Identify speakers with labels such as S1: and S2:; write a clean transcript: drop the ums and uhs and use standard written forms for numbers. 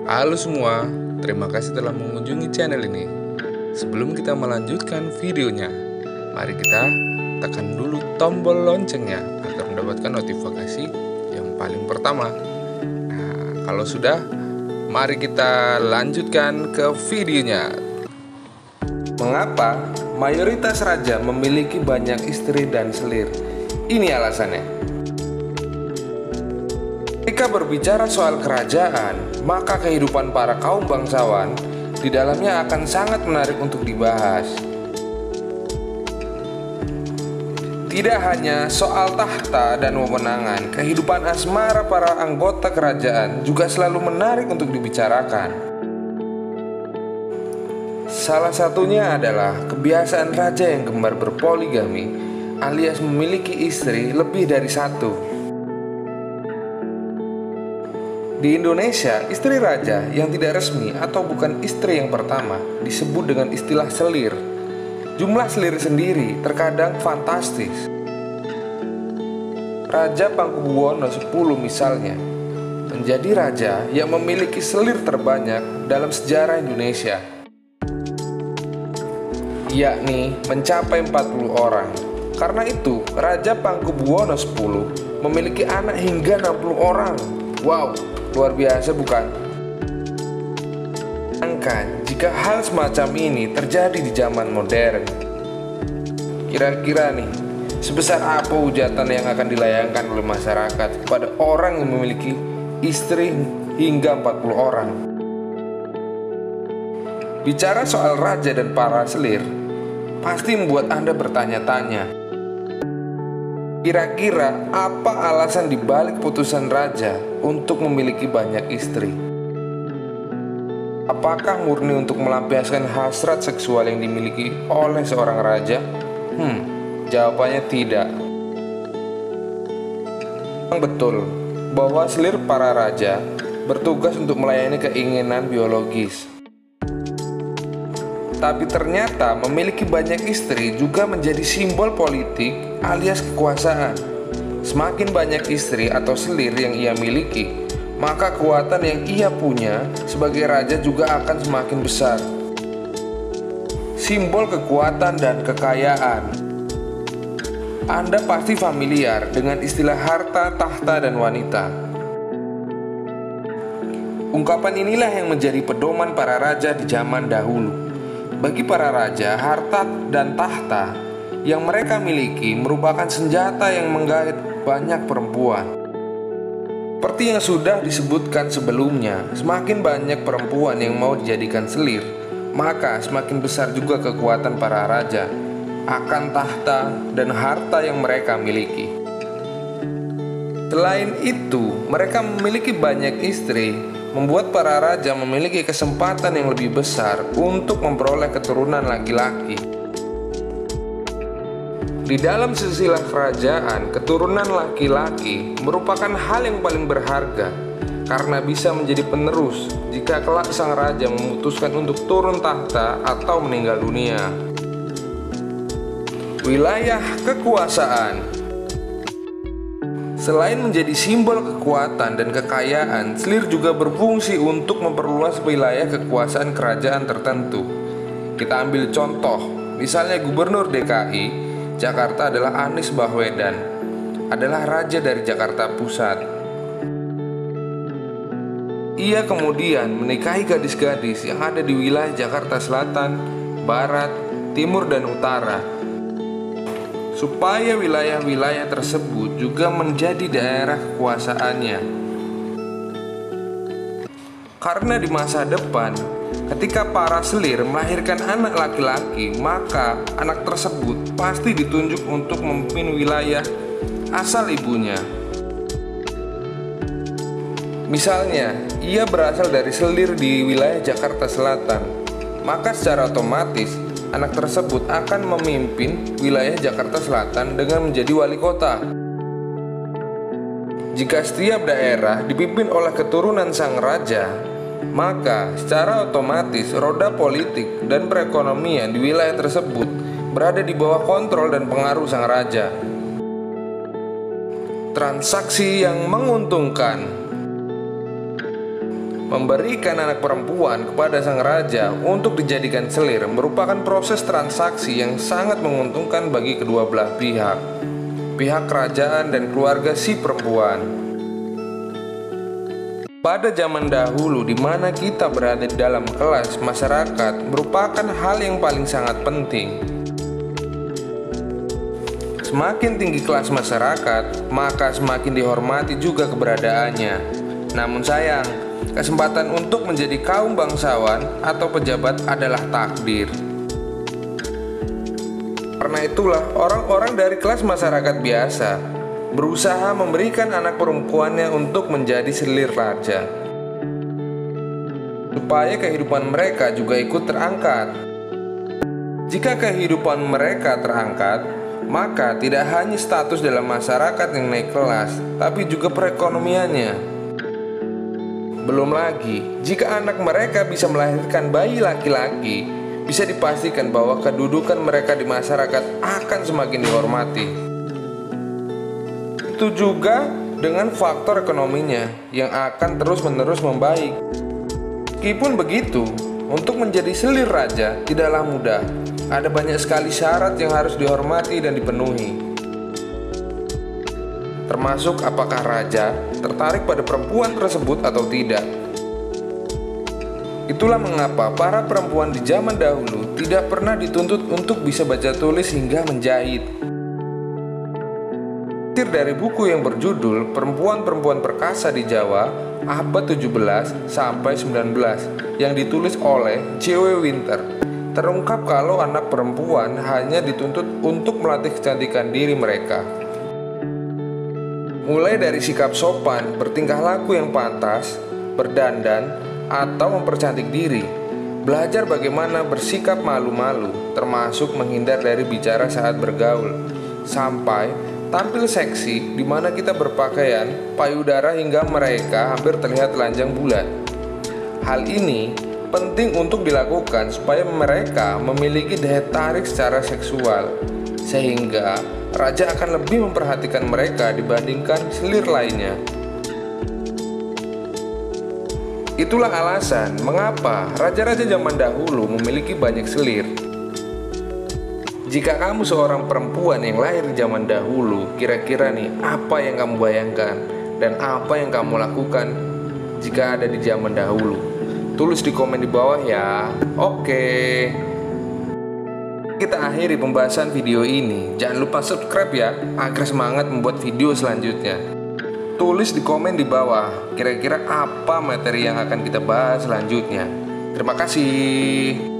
S1: Halo semua, terima kasih telah mengunjungi channel ini. Sebelum kita melanjutkan videonya, mari kita tekan dulu tombol loncengnya agar mendapatkan notifikasi yang paling pertama. Nah, kalau sudah, mari kita lanjutkan ke videonya. Mengapa mayoritas raja memiliki banyak istri dan selir? Ini alasannya. Ketika berbicara soal kerajaan, maka kehidupan para kaum bangsawan di dalamnya akan sangat menarik untuk dibahas. Tidak hanya soal tahta dan wewenangan, kehidupan asmara para anggota kerajaan juga selalu menarik untuk dibicarakan. Salah satunya adalah kebiasaan raja yang gemar berpoligami, alias memiliki istri lebih dari satu. Di Indonesia, istri raja yang tidak resmi atau bukan istri yang pertama disebut dengan istilah selir. Jumlah selir sendiri terkadang fantastis. Raja Pakubuwono X misalnya menjadi raja yang memiliki selir terbanyak dalam sejarah Indonesia, yakni mencapai 40 orang. Karena itu, Raja Pakubuwono X memiliki anak hingga 60 orang. Wow, luar biasa bukan? Bayangkan jika hal semacam ini terjadi di zaman modern. Kira-kira nih, sebesar apa hujatan yang akan dilayangkan oleh masyarakat kepada orang yang memiliki istri hingga 40 orang? Bicara soal raja dan para selir, pasti membuat Anda bertanya-tanya, kira-kira apa alasan dibalik putusan raja untuk memiliki banyak istri? Apakah murni untuk melampiaskan hasrat seksual yang dimiliki oleh seorang raja? Jawabannya tidak. Memang betul bahwa selir para raja bertugas untuk melayani keinginan biologis. Tapi ternyata memiliki banyak istri juga menjadi simbol politik alias kekuasaan. Semakin banyak istri atau selir yang ia miliki, maka kekuatan yang ia punya sebagai raja juga akan semakin besar. Simbol kekuatan dan kekayaan. Anda pasti familiar dengan istilah harta, tahta, dan wanita. Ungkapan inilah yang menjadi pedoman para raja di zaman dahulu. Bagi para raja, harta dan tahta yang mereka miliki merupakan senjata yang menggait banyak perempuan. Seperti yang sudah disebutkan sebelumnya, semakin banyak perempuan yang mau dijadikan selir, maka semakin besar juga kekuatan para raja akan tahta dan harta yang mereka miliki. Selain itu, mereka memiliki banyak istri, membuat para raja memiliki kesempatan yang lebih besar untuk memperoleh keturunan laki-laki. Di dalam silsilah kerajaan, keturunan laki-laki merupakan hal yang paling berharga karena bisa menjadi penerus jika kelak sang raja memutuskan untuk turun tahta atau meninggal dunia. Wilayah kekuasaan. Selain menjadi simbol kekuatan dan kekayaan, selir juga berfungsi untuk memperluas wilayah kekuasaan kerajaan tertentu. Kita ambil contoh, misalnya Gubernur DKI Jakarta adalah Anies Baswedan, adalah raja dari Jakarta Pusat. Ia kemudian menikahi gadis-gadis yang ada di wilayah Jakarta Selatan, Barat, Timur, dan Utara, supaya wilayah-wilayah tersebut juga menjadi daerah kekuasaannya. Karena di masa depan, ketika para selir melahirkan anak laki-laki, maka anak tersebut pasti ditunjuk untuk memimpin wilayah asal ibunya. Misalnya, ia berasal dari selir di wilayah Jakarta Selatan, maka secara otomatis anak tersebut akan memimpin wilayah Jakarta Selatan dengan menjadi wali kota. Jika setiap daerah dipimpin oleh keturunan sang raja, maka secara otomatis roda politik dan perekonomian di wilayah tersebut berada di bawah kontrol dan pengaruh sang raja. Transaksi yang menguntungkan. Memberikan anak perempuan kepada sang raja untuk dijadikan selir merupakan proses transaksi yang sangat menguntungkan bagi kedua belah pihak, pihak kerajaan dan keluarga si perempuan. Pada zaman dahulu di mana kita berada dalam kelas masyarakat merupakan hal yang paling sangat penting. Semakin tinggi kelas masyarakat, maka semakin dihormati juga keberadaannya. Namun sayang, kesempatan untuk menjadi kaum bangsawan atau pejabat adalah takdir. Karena itulah orang-orang dari kelas masyarakat biasa berusaha memberikan anak perempuannya untuk menjadi selir raja, supaya kehidupan mereka juga ikut terangkat. Jika kehidupan mereka terangkat, maka tidak hanya status dalam masyarakat yang naik kelas, tapi juga perekonomiannya. Belum lagi, jika anak mereka bisa melahirkan bayi laki-laki, bisa dipastikan bahwa kedudukan mereka di masyarakat akan semakin dihormati. Itu juga dengan faktor ekonominya yang akan terus-menerus membaik. Meskipun begitu, untuk menjadi selir raja tidaklah mudah. Ada banyak sekali syarat yang harus dihormati dan dipenuhi, termasuk apakah raja tertarik pada perempuan tersebut atau tidak. Itulah mengapa para perempuan di zaman dahulu tidak pernah dituntut untuk bisa baca tulis hingga menjahit. Dari buku yang berjudul Perempuan-Perempuan Perkasa di Jawa abad 17 sampai 19 yang ditulis oleh J.W. Winter, terungkap kalau anak perempuan hanya dituntut untuk melatih kecantikan diri mereka. Mulai dari sikap sopan, bertingkah laku yang pantas, berdandan, atau mempercantik diri. Belajar bagaimana bersikap malu-malu, termasuk menghindar dari bicara saat bergaul, sampai tampil seksi di mana kita berpakaian payudara hingga mereka hampir terlihat telanjang bulat. Hal ini penting untuk dilakukan supaya mereka memiliki daya tarik secara seksual, sehingga raja akan lebih memperhatikan mereka dibandingkan selir lainnya. Itulah alasan mengapa raja-raja zaman dahulu memiliki banyak selir. Jika kamu seorang perempuan yang lahir di zaman dahulu, kira-kira nih apa yang kamu bayangkan dan apa yang kamu lakukan jika ada di zaman dahulu? Tulis di komen di bawah ya. Oke. Kita akhiri pembahasan video ini. Jangan lupa subscribe ya, agar semangat membuat video selanjutnya. Tulis di komen di bawah, kira-kira apa materi yang akan kita bahas selanjutnya. Terima kasih.